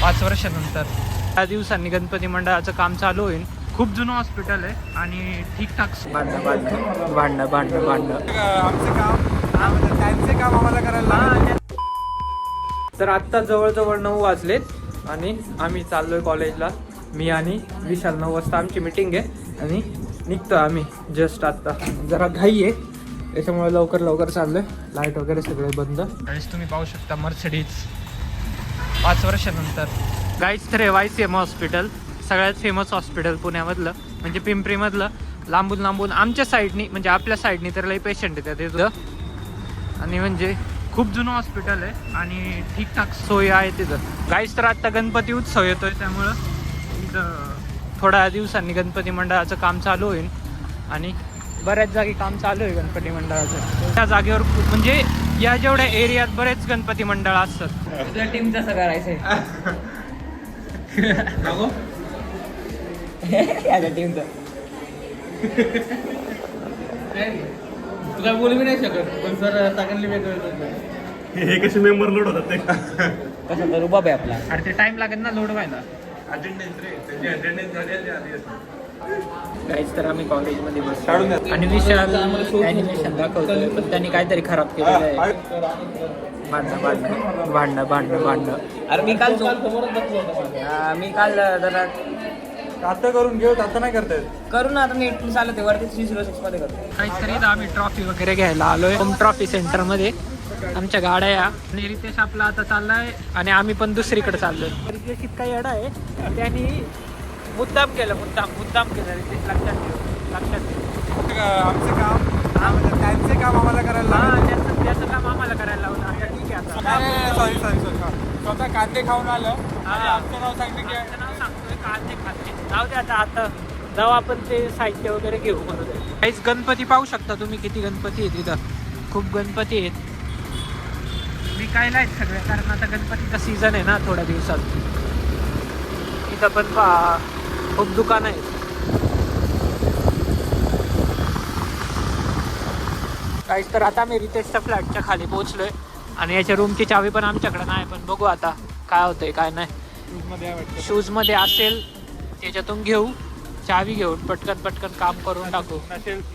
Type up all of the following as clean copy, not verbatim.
5 वर्षानंतर 10 दिवसांनी गणपती मंडळाचं काम चालू होईल. खूप जुनं हॉस्पिटल आहे आणि ठीकठाक भांडणं आमचं काम टाइमचे काम आम्हाला करायला. तर आत्ता जवळजवळ 9 वाजलेत आणि आम्ही चाललोय कॉलेजला. मी आणि विशाल 9 वाजता आमची मीटिंग आहे आणि निघतो आम्ही जस्ट आत्ता. जरा घाई आहे त्याच्यामुळे लवकर चाललोय. लाईट वगैरे सगळे बंद. आणि तुम्ही पाहू शकता मर्सिडीज 5 वर्षानंतर. गाईज तर YCM हॉस्पिटल सगळ्यात फेमस हॉस्पिटल पुण्यामधलं, म्हणजे पिंपरीमधलं. लांबून आमच्या साईडनी म्हणजे आपल्या साईडनी तर लई पेशंट येतात तिथं. आणि म्हणजे खूप जुनं हॉस्पिटल आहे आणि ठीकठाक सोय आहे तिथं. गाईज तर आत्ता गणपती उत्सव येतोय त्यामुळं इथं थोड्या दिवसांनी गणपती मंडळाचं काम चालू होईल आणि बऱ्याच जागी काम चालू आहे गणपती मंडळाचं. त्या जागेवर म्हणजे या जेवढ्या एरियात बरेच गणपती मंडळ असतात. आपल्या टीमचं असं करायचंय. टीमचं तुला बोलू नाही शकत पण सर सगळ्यांनी वेगळं. हे कसे मेंबर लोड होतात ते कसं तर रुबाब आहे आपला. अरे ते टाइम लागेल ना लोड व्हायला. काहीच तर आम्ही कॉलेजमध्ये बसतो आणि विशाल ॲनिमेशन दाखवतोय पण त्यांनी काहीतरी खराब केलेलं आहे. भांडणं. अरे मी काल जरा आता करून घेऊ आता नाही करतायत. करू ना. आता नेट चालत आहे वरती 306 मध्ये करतो. काहीतरी आम्ही ट्रॉफी वगैरे घ्यायला आलोय होम ट्रॉफी सेंटरमध्ये. आमच्या गाड्या या आणि रितेश आपला आता चाललाय आणि आम्ही पण दुसरीकडे चाललोय. रितेश इतका येडा आहे त्यांनी मुद्दाम केलं रितेश. लक्षात ठेव. आमचं काम टाइमचे काम आम्हाला करायला. त्याचं काम आम्हाला करायला लावलं. आता ठीक आहे आता. सॉरी स्वतः कांदे खाऊन आलं. आमचं नाव सांगितलं की नाव सांगतोय कांदे खाते. जाऊ दे आता जाऊ आपण ते साहित्य वगैरे घेऊ म्हणून. काहीच गणपती पाहू शकता तुम्ही किती गणपती आहेत तिथं. खूप गणपती आहेत. विकायला आहेत सगळे कारण आता गणपतीचा सीझन आहे ना थोड्या दिवसात. इथं पण खूप दुकानं आहेत. काहीच तर आता मी रितेशच्या फ्लॅटच्या खाली पोहोचलोय आणि याच्या रूमची चावी पण आमच्याकडे नाही. पण बघू आता काय होतंय काय नाही. शूजमध्ये असेल त्याच्यातून घेऊ. चावी घेऊन पटकन काम करून टाकू.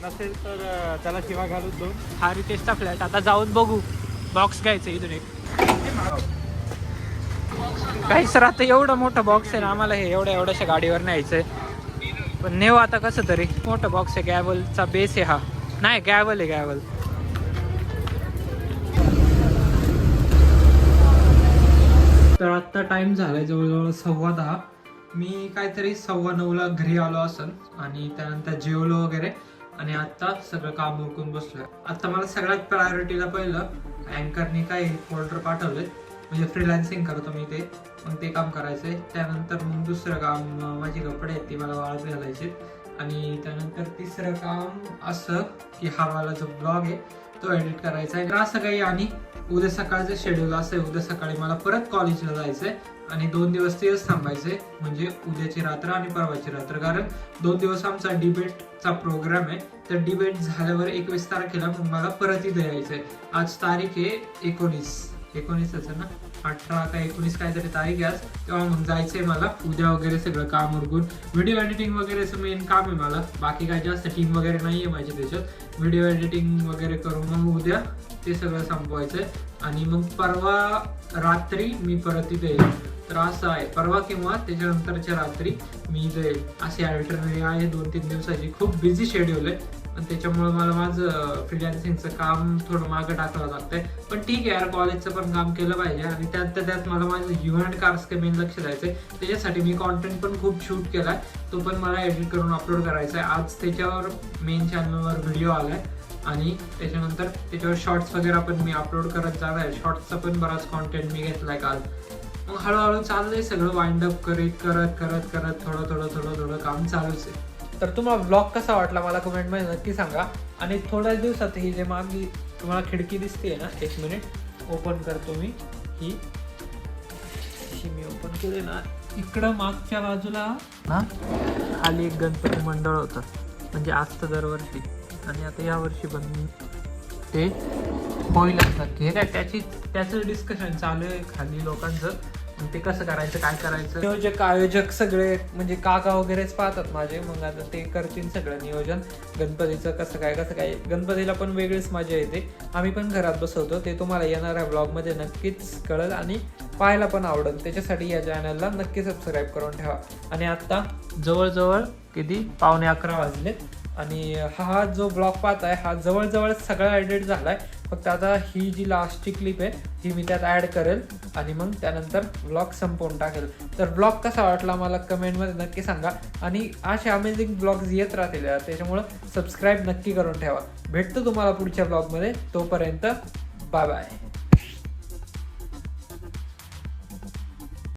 नसेल तर त्याला शिवा घालून दोन. हा रितेशचा फ्लॅट. आता जाऊन बघू. बॉक्स घ्यायचं इथून एक. काही सर आता एवढं मोठं बॉक्स आहे ना आम्हाला हे एवढ्याशा गाडीवर न्यायचंय. पण नेऊ आता कसं तरी. मोठं बॉक्स आहे. गॅवलचा बेस आहे हा. नाही गॅवल आहे गॅवल. तर आत्ता टाइम झालाय जवळजवळ 10:15. मी काहीतरी 9:15ला घरी आलो असेल आणि त्यानंतर जेवलो वगैरे आणि आत्ता सगळं काम उरकून बसलोय. आत्ता मला सगळ्यात प्रायोरिटीला पहिलं अँकरने काही फोल्डर पाठवले म्हणजे फ्रीलान्सिंग करतो मी ते. मग ते काम करायचंय. त्यानंतर मग दुसरं काम माझे कपडे आहेत ते मला वाळत घालायचे. आणि त्यानंतर तिसरं काम असं की हा मला जो ब्लॉग आहे तो एडिट करायचा आहे. असं काही आणि उद्या सकाळचं शेड्यूल असं आहे. उद्या सकाळी मला परत कॉलेजला जायचंय आणि 2 दिवस तेच थांबायचंय म्हणजे उद्याची रात्र आणि परवाची रात्र. कारण 2 दिवस आमचा डिबेटचा प्रोग्राम आहे. तर डिबेट झाल्यावर 21 तारखेला मग मला परत इथं यायचंय. आज तारीख आहे 19च ना 18 का 19 काहीतरी तारीख आहे आज. तेव्हा मग जायचंय मला उद्या वगैरे सगळं काम उरकून. व्हिडिओ एडिटिंग वगैरेचं मेन काम आहे मला. बाकी काय जास्त टीम वगैरे नाही आहे माझी त्याच्यात. व्हिडिओ एडिटिंग वगैरे करून मग उद्या ते सगळं संपवायचंय आणि मग परवा रात्री मी परत इथे येईल. तर असं आहे. परवा किंवा त्याच्यानंतरच्या रात्री मी इथे येईल. अशी अल्टरनेटिव्ह आहे 2-3 दिवसाची. खूप बिझी शेड्यूल आहे पण त्याच्यामुळे मला माझं फ्रीलान्सिंगचं काम थोडं मागं टाकावं लागतंय. पण ठीक आहे यार कॉलेजचं पण काम केलं पाहिजे आणि त्यात मला माझं इव्हेंट कार्स मेन लक्ष द्यायचंय. त्याच्यासाठी मी कॉन्टेंट पण खूप शूट केलाय. तो पण मला एडिट करून अपलोड करायचा आहे. आज त्याच्यावर मेन चॅनलवर व्हिडिओ आलाय आणि त्याच्यानंतर त्याच्यावर शॉर्ट्स वगैरे पण मी अपलोड करत जाणार आहे. शॉर्ट्सचा पण बराच कॉन्टेंट मी घेतलाय काल. मग हळूहळू चाललंय सगळं वाइंड अप करत थोडं काम चालूच आहे. तर तुम्हाला ब्लॉग कसा वाटला मला कमेंटमध्ये नक्की सांगा. आणि थोड्या दिवसात ही जे मागे तुम्हाला खिडकी दिसते ना 1 मिनिट ओपन करतो मी. ही मी ओपन केली ना इकडं मागच्या बाजूला ना खाली एक गणपती मंडळ होतं म्हणजे असतं दरवर्षी आणि आता यावर्षी पण ते होईल नक्की. हे काय त्याचं डिस्कशन चालू आहे खाली लोकांचं मग ते कसं करायचं काय करायचं नियोजक आयोजक सगळे म्हणजे काका वगैरेच पाहतात माझे, मग आता ते करतील सगळं नियोजन गणपतीचं कसं काय गणपतीला पण वेगळीच मजा येते. आम्ही पण घरात बसवतो, ते तुम्हाला येणाऱ्या ब्लॉगमध्ये नक्कीच कळेल आणि पाहायला पण आवडेल. त्याच्यासाठी या चॅनलला नक्की सबस्क्राईब करून ठेवा. आणि आता जवळजवळ किती 11:15 वाजले आणि हा जो ब्लॉग पाहताय हा जवळजवळ सगळा एडिट झालाय. फक्त आता ही जी लास्टची क्लिप आहे ही मी त्यात ॲड करेल आणि मग त्यानंतर ब्लॉग संपवून टाकेल. तर ब्लॉग कसा वाटला मला कमेंटमध्ये नक्की सांगा आणि असे अमेझिंग ब्लॉग्स येत राहतील यार, त्याच्यामुळं सबस्क्राईब नक्की करून ठेवा. भेटतो तुम्हाला पुढच्या ब्लॉगमध्ये, तोपर्यंत बाय बाय.